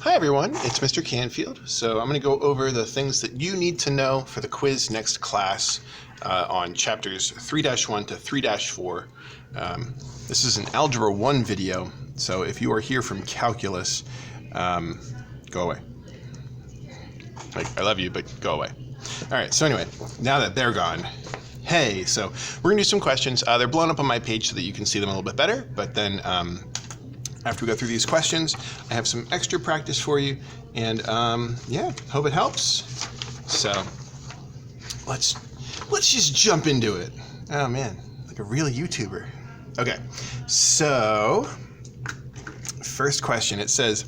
Hi everyone, it's Mr. Canfield. So I'm going to go over the things that you need to know for the quiz next class on chapters 3-1 to 3-4. This is an Algebra 1 video, so if you are here from calculus, go away. I love you, but go away. Alright, so anyway, now that they're gone, hey, so we're going to do some questions. They're blown up on my page so that you can see them a little bit better, but then after we go through these questions, I have some extra practice for you, and yeah, hope it helps. So let's just jump into it. Oh man, like a real YouTuber. Okay, so first question, it says,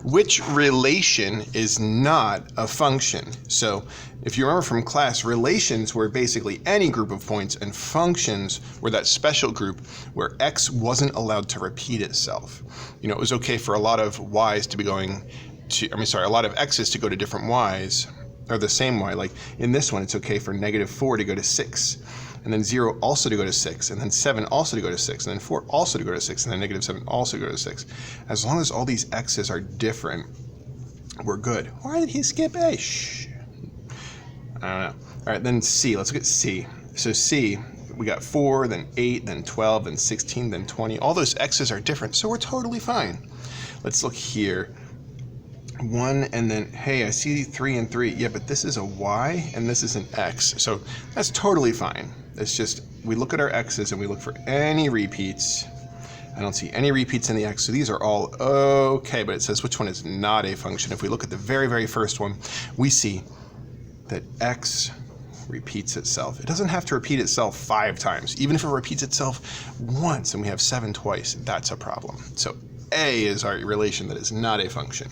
which relation is not a function? So if you remember from class, relations were basically any group of points, and functions were that special group where x wasn't allowed to repeat itself. You know, it was okay for a lot of y's to be going to, a lot of x's to go to different y's, or the same y. Like in this one, it's okay for -4 to go to 6, and then 0 also to go to 6, and then 7 also to go to 6, and then 4 also to go to 6, and then -7 also to go to 6. As long as all these x's are different, we're good. Why did he skip a? Shh. I don't know. All right, then C. Let's look at C. So C, we got 4, then 8, then 12, then 16, then 20. All those x's are different, so we're totally fine. Let's look here. 1, and then, hey, I see 3 and 3. Yeah, but this is a y, and this is an x. So that's totally fine. It's just, we look at our x's, and we look for any repeats. I don't see any repeats in the x, so these are all okay, but it says which one is not a function. If we look at the very, very first one, we see that x repeats itself. It doesn't have to repeat itself 5 times. Even if it repeats itself once and we have 7 twice, that's a problem. So A is our relation that is not a function.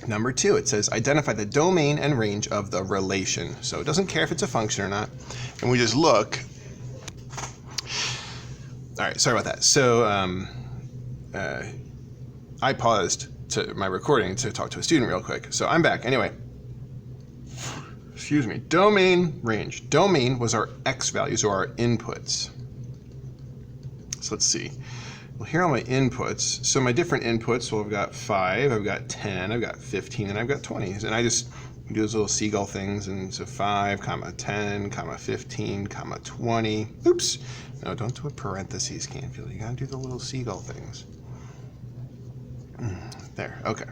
Number 2, it says identify the domain and range of the relation. So it doesn't care if it's a function or not. And we just look. All right, sorry about that. So I paused my recording to talk to a student real quick. So I'm back. Anyway. Excuse me, domain, range. Domain was our x values, or our inputs. So let's see. Well, here are my inputs. So my different inputs, well, I've got 5, I've got 10, I've got 15, and I've got 20. And I just do those little seagull things, and so 5, 10, 15, 20. Oops. No, don't do a parentheses, Canfield. You gotta do the little seagull things. There, okay.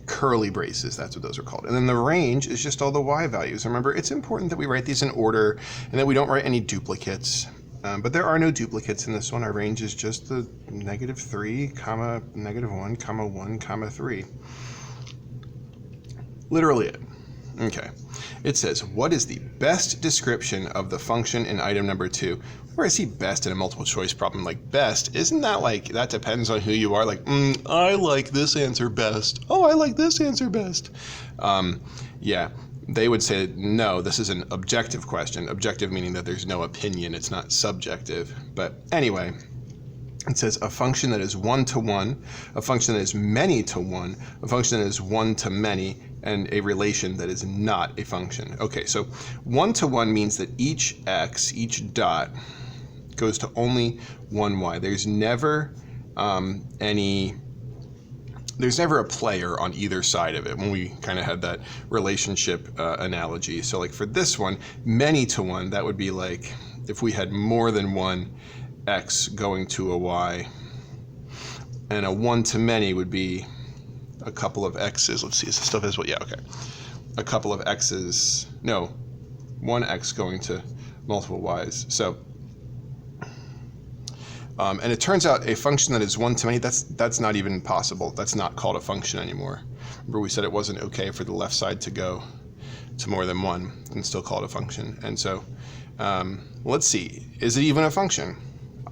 Curly braces, that's what those are called. And then the range is just all the y values. Remember, it's important that we write these in order and that we don't write any duplicates. But there are no duplicates in this one. Our range is just the -3, -1, 1, 3. Literally it. Okay. It says, what is the best description of the function in item number 2? Where I see best in a multiple choice problem, like best, isn't that like, that depends on who you are? Like, I like this answer best. Oh, I like this answer best. Yeah, they would say, no, this is an objective question. Objective meaning that there's no opinion, it's not subjective. But anyway, it says a function that is 1 to 1, a function that is many to 1, a function that is 1 to many, and a relation that is not a function. Okay, so 1 to 1 means that each x, each dot, goes to only one y. There's never there's never a player on either side of it, when we kind of had that relationship analogy. So like for this one, many to 1, that would be like if we had more than one x going to a y, and a 1 to many would be a couple of x's. Let's see, is this stuff as well? Yeah, okay. A couple of x's, no, one x going to multiple y's. So, and it turns out a function that is 1 to many, that's not even possible. That's not called a function anymore. Remember we said it wasn't okay for the left side to go to more than 1 and still call it a function. And so, let's see, is it even a function?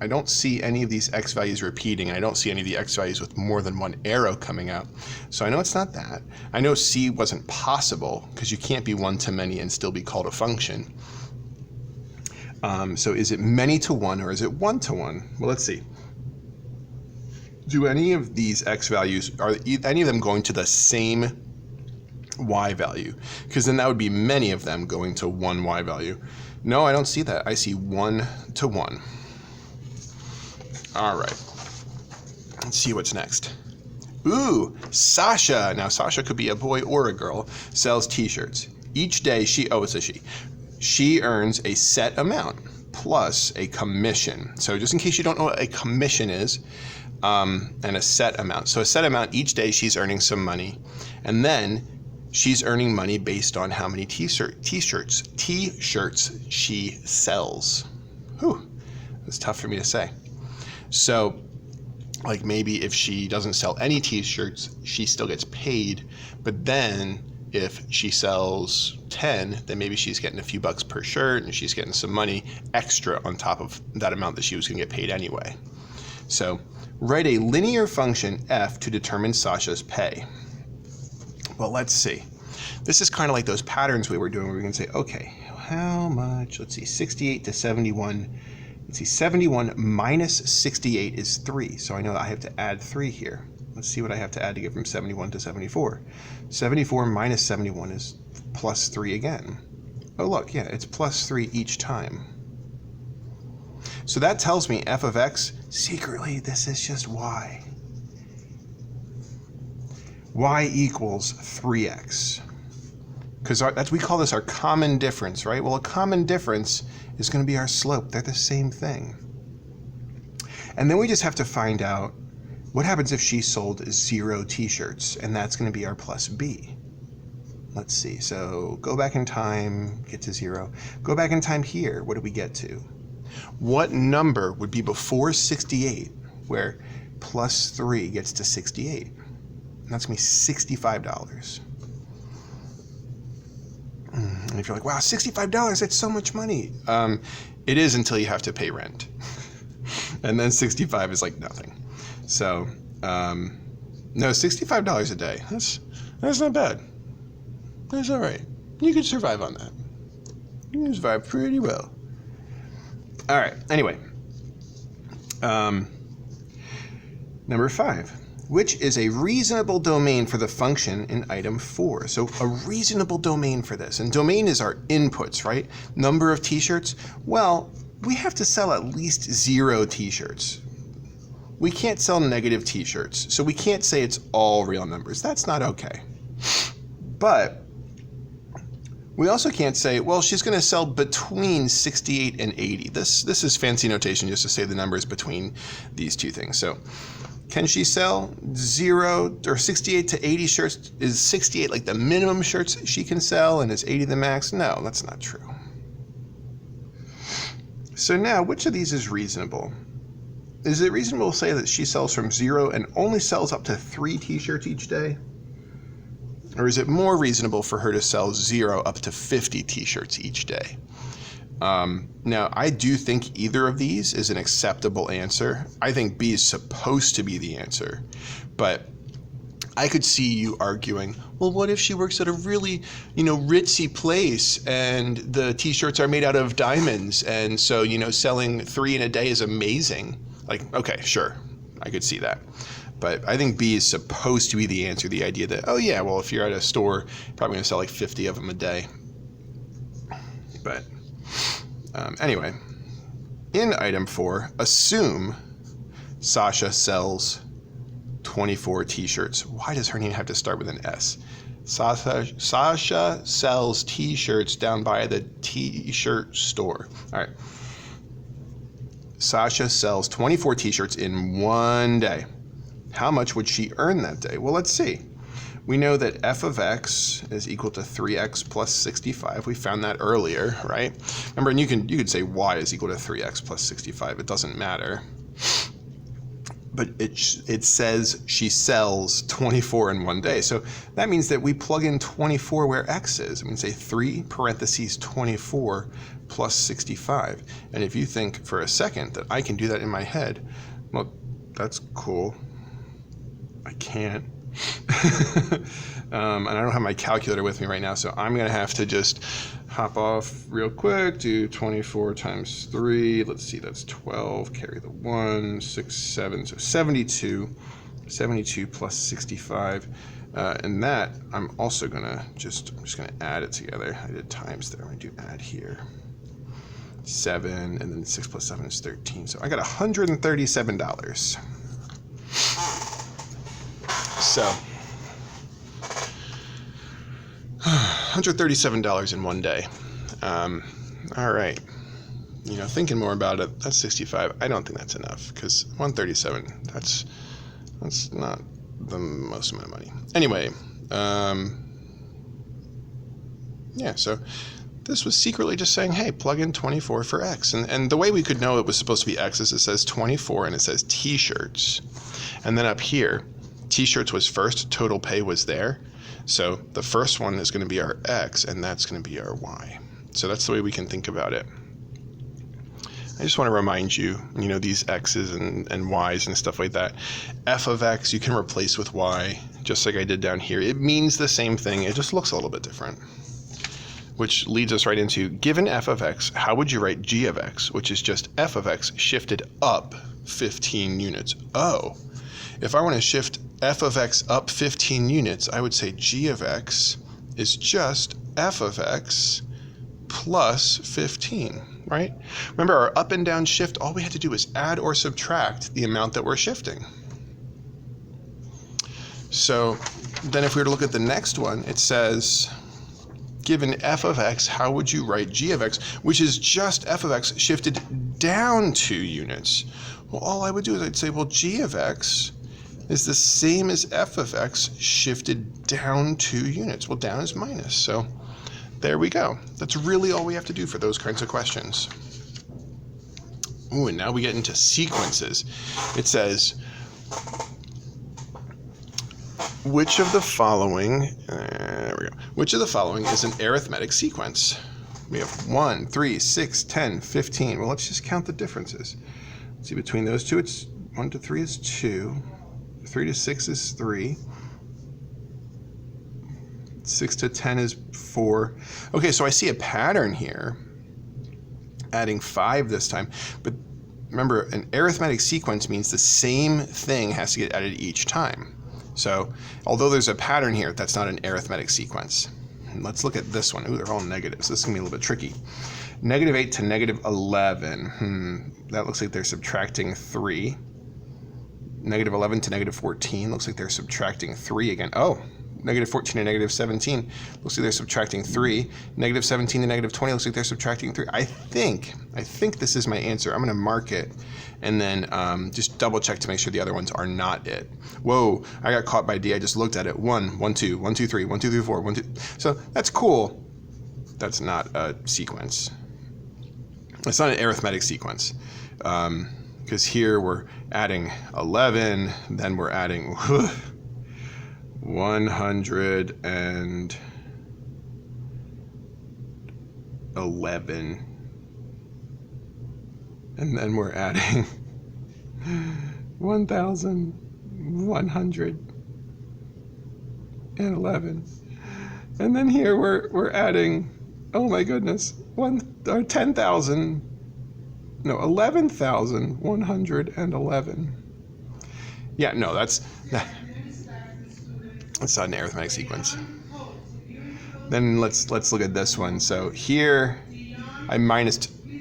I don't see any of these x values repeating. I don't see any of the x values with more than one arrow coming out. So I know it's not that. I know C wasn't possible, because you can't be 1 to many and still be called a function. So is it many to 1 or is it 1 to 1? Well, let's see. Do any of these x values, are any of them going to the same y value? Because then that would be many of them going to one y value. No, I don't see that. I see 1 to 1. All right. Let's see what's next. Ooh, Sasha. Now, Sasha could be a boy or a girl, sells t-shirts. Each day it's a she. She earns a set amount plus a commission. So just in case you don't know what a commission is, and a set amount. So a set amount, each day she's earning some money. And then she's earning money based on how many t-shirts she sells. Whew, that's tough for me to say. So like maybe if she doesn't sell any t-shirts, she still gets paid. But then if she sells 10, then maybe she's getting a few bucks per shirt and she's getting some money extra on top of that amount that she was going to get paid anyway. So write a linear function f to determine Sasha's pay. Well, let's see. This is kind of like those patterns we were doing where we can say, okay, how much? Let's see, 68 to 71. Let's see, 71 minus 68 is 3. So I know that I have to add 3 here. Let's see what I have to add to get from 71 to 74. 74 minus 71 is plus 3 again. Oh, look, yeah, it's plus 3 each time. So that tells me f of x, secretly, this is just y. Y equals 3x. Because we call this our common difference, right? Well, a common difference is going to be our slope. They're the same thing. And then we just have to find out what happens if she sold 0 t-shirts, and that's going to be our plus b. Let's see. So go back in time, get to 0. Go back in time here. What do we get to? What number would be before 68 where plus 3 gets to 68? And that's going to be $65. And if you're like, wow, $65, that's so much money. It is until you have to pay rent. And then 65 is like nothing. So, no, $65 a day. That's not bad. That's all right. You can survive on that. You can survive pretty well. All right, anyway. Number 5. Which is a reasonable domain for the function in item 4. So a reasonable domain for this. And domain is our inputs, right? Number of t-shirts. Well, we have to sell at least 0 t-shirts. We can't sell negative t-shirts. So we can't say it's all real numbers. That's not okay. But we also can't say, well, she's going to sell between 68 and 80. This is fancy notation just to say the numbers between these two things. So can she sell 0 or 68 to 80 shirts? Is 68 like the minimum shirts she can sell and is 80 the max? No, that's not true. So now, which of these is reasonable? Is it reasonable to say that she sells from 0 and only sells up to 3 t-shirts each day? Or is it more reasonable for her to sell 0 up to 50 t-shirts each day? Now, I do think either of these is an acceptable answer. I think B is supposed to be the answer. But I could see you arguing, well, what if she works at a really, ritzy place and the t-shirts are made out of diamonds and so, selling 3 in a day is amazing. Like, okay, sure, I could see that. But I think B is supposed to be the answer, the idea that, oh yeah, well, if you're at a store, you're probably going to sell like 50 of them a day. But anyway, in item 4, assume Sasha sells 24 t-shirts. Why does her name have to start with an S? Sasha sells t-shirts down by the t-shirt store. All right. Sasha sells 24 t-shirts in one day. How much would she earn that day? Well, let's see. We know that f of x is equal to 3x plus 65. We found that earlier, right? Remember, and you could say y is equal to 3x plus 65. It doesn't matter. But it says she sells 24 in one day. So that means that we plug in 24 where x is. We can say 3 parentheses 24 plus 65. And if you think for a second that I can do that in my head, well, that's cool. I can't. And I don't have my calculator with me right now, so I'm going to have to just hop off real quick, do 24 times 3. Let's see, that's 12, carry the 1, 6, 7, so 72. 72 plus 65. And that, I'm also going to I'm just going to add it together. I did times there. I'm going to do add here. 7, and then 6 plus 7 is 13. So I got $137. So, $137 in one day. All right. Thinking more about it, that's 65. I don't think that's enough because 137, that's not the most amount of money. Anyway, yeah, so this was secretly just saying, hey, plug in 24 for X. And the way we could know it was supposed to be X is it says 24 and it says t-shirts. And then up here, t-shirts was first, total pay was there. So the first one is going to be our X and that's going to be our Y. So that's the way we can think about it. I just want to remind you, these X's and Y's and stuff like that. F of X you can replace with Y, just like I did down here. It means the same thing, it just looks a little bit different. Which leads us right into, given f of x, how would you write g of x, which is just f of x shifted up 15 units? Oh, if I want to shift f of x up 15 units, I would say g of x is just f of x plus 15, right? Remember our up and down shift, all we had to do was add or subtract the amount that we're shifting. So then if we were to look at the next one, it says, given f of x, how would you write g of x, which is just f of x shifted down 2 units? Well, all I would do is I'd say, well, g of x is the same as f of x shifted down 2 units. Well, down is minus, so there we go. That's really all we have to do for those kinds of questions. Ooh, and now we get into sequences. It says, which of the following, there we go. Which of the following is an arithmetic sequence? We have 1, 3, 6, 10, 15. Well, let's just count the differences. See, between those two, it's 1 to 3 is 2, 3 to 6 is 3, 6 to 10 is 4. Okay, so I see a pattern here, adding 5 this time. But remember, an arithmetic sequence means the same thing has to get added each time. So, although there's a pattern here, that's not an arithmetic sequence. And let's look at this one. Ooh, they're all negatives. This is going to be a little bit tricky. Negative 8 to negative 11. That looks like they're subtracting 3. Negative 11 to negative 14. Looks like they're subtracting 3 again. Oh, negative 14 to negative 17. Looks like they're subtracting 3. Negative 17 to negative 20. Looks like they're subtracting 3. I think this is my answer. I'm going to mark it and then just double check to make sure the other ones are not it. Whoa, I got caught by D. I just looked at it. 1, 1, 2, 1, 2, 3, 1, 2, 3, 4, 1, 2. So that's cool. That's not a sequence. It's not an arithmetic sequence. Because here we're adding 11, then we're adding 111, and then we're adding 1,111, and then here we're adding, oh my goodness, 11,111. Yeah, no, that's not an arithmetic sequence. Then let's look at this one. So here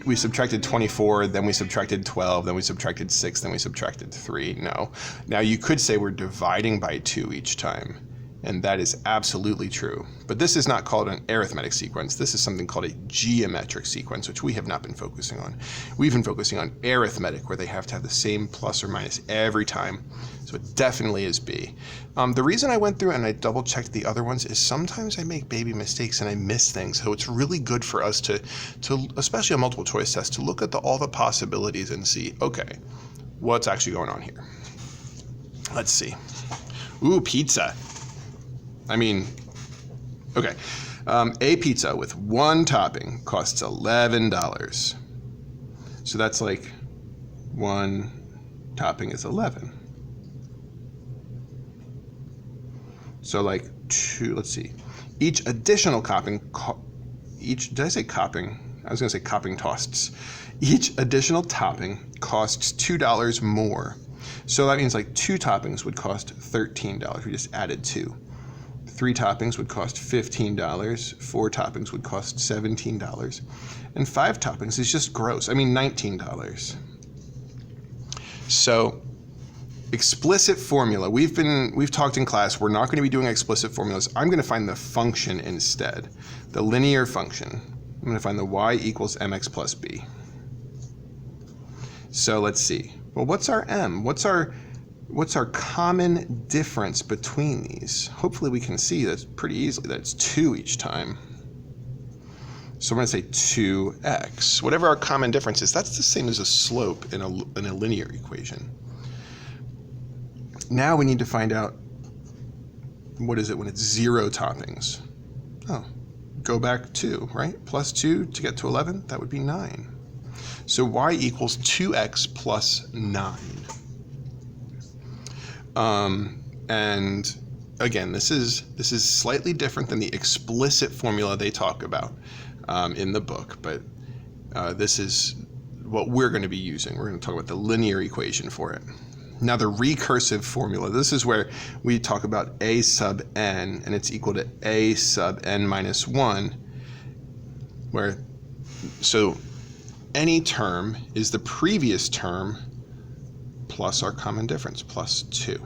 we subtracted 24, then we subtracted 12, then we subtracted 6, then we subtracted 3. No. Now you could say we're dividing by 2 each time, and that is absolutely true. But this is not called an arithmetic sequence. This is something called a geometric sequence, which we have not been focusing on. We've been focusing on arithmetic, where they have to have the same plus or minus every time. So it definitely is B. The reason I went through and I double checked the other ones is sometimes I make baby mistakes and I miss things. So it's really good for us to especially a multiple choice test, to look at all the possibilities and see, okay, what's actually going on here? Let's see. Ooh, pizza. I mean, okay. A pizza with 1 topping costs $11. So that's like 1 topping is 11. So like 2, let's see. Each additional topping, did I say copping? I was gonna say copping costs. Each additional topping costs $2 more. So that means like 2 toppings would cost $13. We just added 2. 3 toppings would cost $15. 4 toppings would cost $17. And 5 toppings is just gross. I mean, $19. So explicit formula. We've talked in class, we're not going to be doing explicit formulas. I'm going to find the function instead, the linear function. I'm going to find the y equals mx plus b. So let's see. Well, what's our m? What's our common difference between these? Hopefully we can see that pretty easily, that it's 2 each time. So I'm going to say 2x. Whatever our common difference is, that's the same as a slope in a linear equation. Now we need to find out, what is it when it's 0 toppings? Oh, go back 2, right? Plus 2 to get to 11, that would be 9. So y equals 2x plus 9. And again, this is slightly different than the explicit formula they talk about in the book, but this is what we're going to be using. We're going to talk about the linear equation for it. Now the recursive formula, this is where we talk about a sub n, and it's equal to a sub n minus 1, where, so any term is the previous term plus our common difference, plus 2.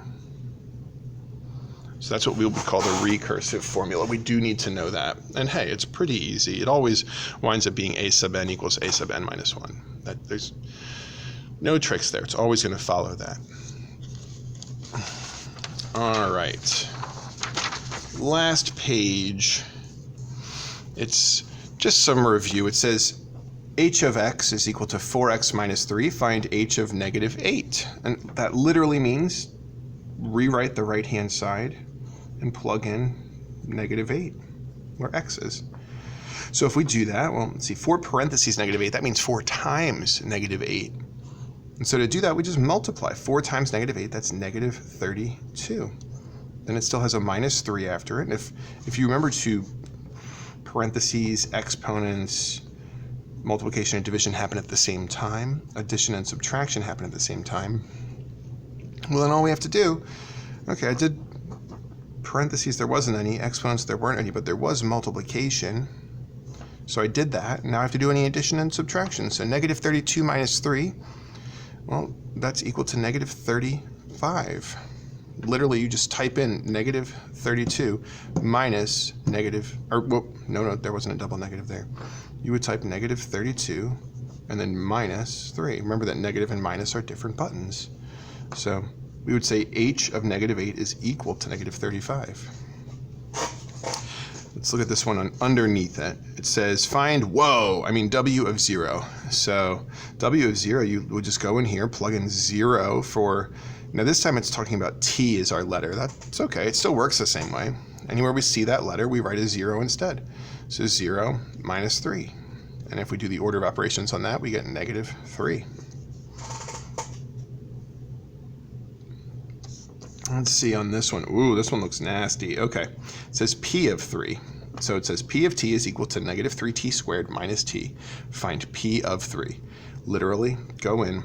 So that's what we would call the recursive formula. We do need to know that. And hey, it's pretty easy. It always winds up being a sub n equals a sub n minus 1. There's no tricks there. It's always going to follow that. All right. Last page. It's just some review. It says h of x is equal to 4x minus 3. Find h of negative 8. And that literally means rewrite the right-hand side and plug in negative 8, where x is. So if we do that, well, let's see, 4 parentheses negative 8, that means 4 times negative 8. And so to do that, we just multiply. 4 times negative 8, that's negative 32. Then it still has a minus 3 after it. And if you remember to parentheses, exponents, multiplication and division happen at the same time, addition and subtraction happen at the same time, well, then all we have to do, okay, I did parentheses, there wasn't any, exponents, there weren't any, but there was multiplication. So I did that. Now I have to do any addition and subtraction. So negative 32 minus 3, well, that's equal to negative 35. Literally, you just type in negative 32 minus negative, or well, no, there wasn't a double negative there. You would type negative 32 and then minus 3. Remember that negative and minus are different buttons. So we would say h of negative 8 is equal to negative 35. Let's look at this one underneath it. It says find w of 0. So w of 0, you would just go in here, plug in 0 for, now this time it's talking about t as our letter. That's okay, it still works the same way. Anywhere we see that letter, we write a 0 instead. So 0 minus 3. And if we do the order of operations on that, we get negative 3. Let's see on this one. Ooh, this one looks nasty. Okay, it says p of 3. So it says p of t is equal to negative 3t squared minus t. Find p of 3. Literally, go in.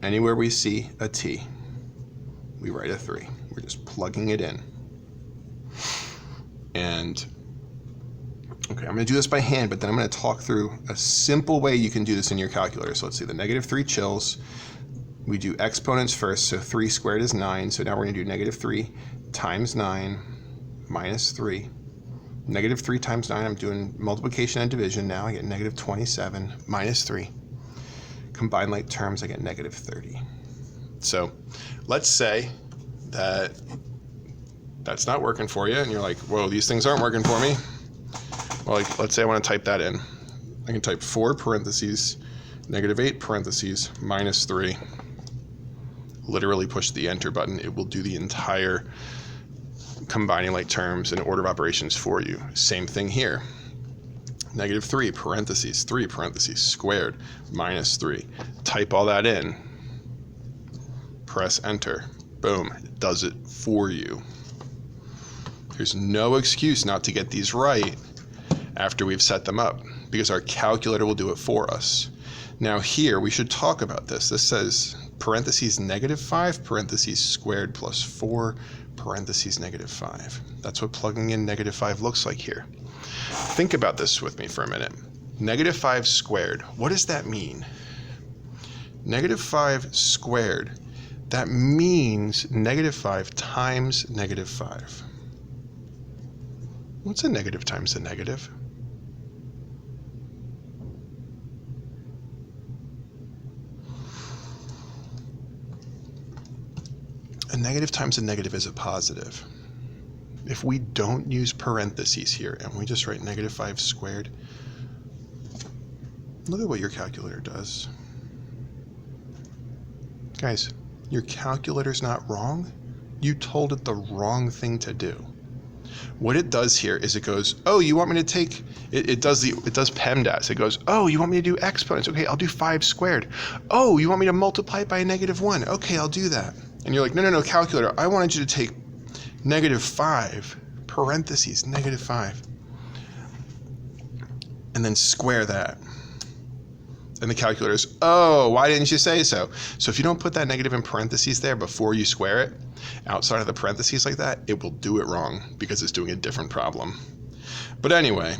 Anywhere we see a t, we write a 3. We're just plugging it in. And, okay, I'm going to do this by hand, but then I'm going to talk through a simple way you can do this in your calculator. So let's see, the negative 3 chills. We do exponents first, so 3 squared is 9. So now we're going to do negative 3 times 9 minus 3. Negative 3 times 9, I'm doing multiplication and division now. I get negative 27 minus 3. Combine like terms, I get negative 30. So let's say that that's not working for you, and you're like, whoa, these things aren't working for me. Well, like, let's say I want to type that in. I can type 4 parentheses, negative 8 parentheses, minus 3. Literally push the enter button. It will do the entire combining like terms and order of operations for you. Same thing here. Negative 3 parentheses squared minus 3. Type all that in. Press enter. Boom. It does it for you. There's no excuse not to get these right after we've set them up, because our calculator will do it for us. Now here, we should talk about this. This says parentheses negative 5 parentheses squared plus 4 parentheses negative 5. That's what plugging in negative 5 looks like here. Think about this with me for a minute. Negative 5 squared, what does that mean? Negative 5 squared, that means negative 5 times negative 5. What's a negative times a negative? A negative times a negative is a positive. If we don't use parentheses here and we just write negative 5 squared, look at what your calculator does. Guys, your calculator's not wrong. You told it the wrong thing to do. What it does here is it goes, oh, you want me to take, it does PEMDAS. It goes, oh, you want me to do exponents. Okay, I'll do 5 squared. Oh, you want me to multiply it by a negative 1. Okay, I'll do that. And you're like, no, calculator, I wanted you to take negative 5, parentheses, negative 5, and then square that. And the calculator's, oh, why didn't you say so? So if you don't put that negative in parentheses there before you square it, outside of the parentheses like that, it will do it wrong because it's doing a different problem. But anyway,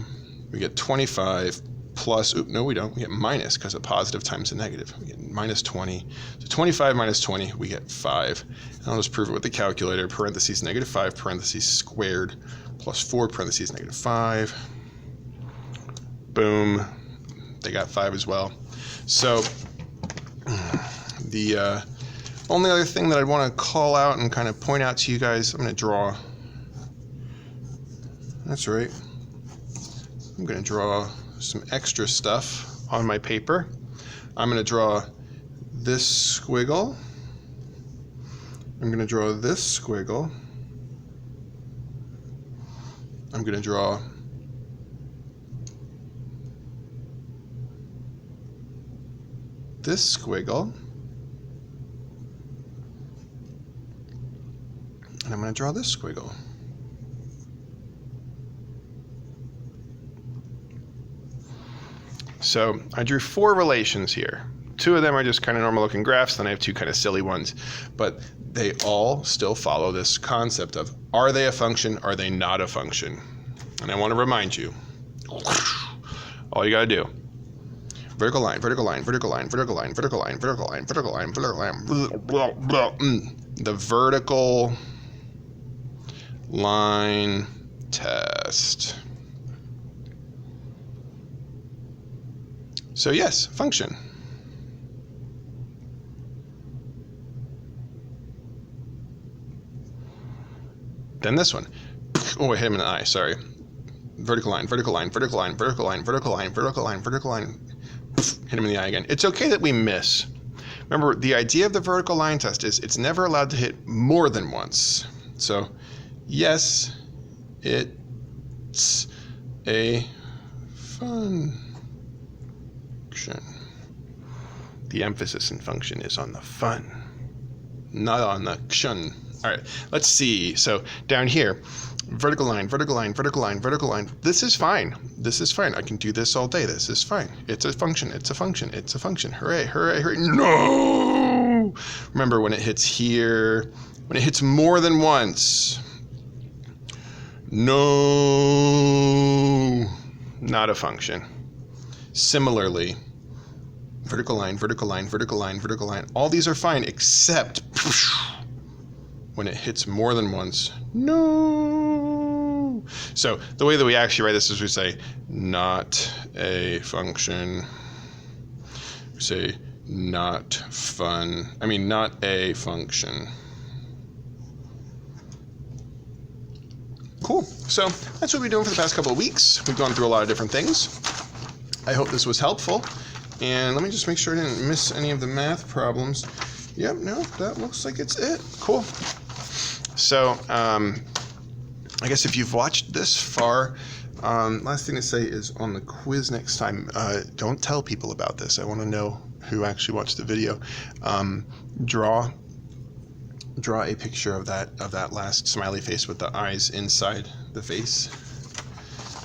we get 25 plus, no we don't, we get minus because a positive times a negative. We get minus 20. So 25 minus 20, we get 5. And I'll just prove it with the calculator. Parentheses negative 5, parentheses squared, plus 4, parentheses negative 5. Boom. They got 5 as well. So the only other thing that I'd want to call out and kind of point out to you guys, I'm going to draw. That's right. I'm going to draw some extra stuff on my paper. I'm going to draw this squiggle. I'm going to draw this squiggle. I'm going to draw this squiggle. And I'm going to draw this squiggle. So I drew 4 relations here. 2 of them are just kind of normal looking graphs, then I have 2 kind of silly ones. But they all still follow this concept of, are they a function, are they not a function? And I want to remind you, all you got to do, vertical line, vertical line, vertical line, vertical line, vertical line, vertical line, vertical line, vertical line, blah, blah, blah. The vertical line test. So yes, function. Then this one. Oh, I hit him in the eye, sorry. Vertical line, vertical line, vertical line, vertical line, vertical line, vertical line, vertical line. Hit him in the eye again. It's okay that we miss. Remember, the idea of the vertical line test is it's never allowed to hit more than once. So, yes, it's a function. The emphasis in function is on the fun, not on the ction. All right, let's see. So down here, vertical line, vertical line, vertical line, vertical line. This is fine. This is fine. I can do this all day. This is fine. It's a function. It's a function. It's a function. Hooray, hooray, hooray. No! Remember, when it hits here, when it hits more than once, no, not a function. Similarly, vertical line, vertical line, vertical line, vertical line. All these are fine except when it hits more than once, no. So the way that we actually write this is we say not a function. We say not fun. I mean, not a function. Cool. So that's what we've been doing for the past couple of weeks. We've gone through a lot of different things. I hope this was helpful. And let me just make sure I didn't miss any of the math problems. Yep, no, that looks like it's it. Cool. So I guess if you've watched this far, last thing to say is on the quiz next time, don't tell people about this. I want to know who actually watched the video. Draw a picture of that last smiley face with the eyes inside the face,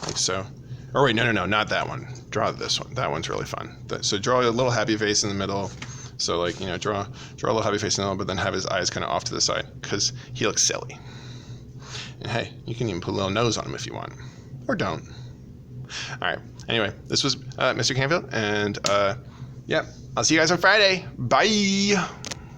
like so. Or wait, no, not that one. Draw this one. That one's really fun. So draw a little happy face in the middle. So like, you know, draw a little happy face in the middle, but then have his eyes kind of off to the side because he looks silly. And hey, you can even put a little nose on him if you want, or don't. All right. Anyway, this was Mr. Canfield, and yeah, I'll see you guys on Friday. Bye.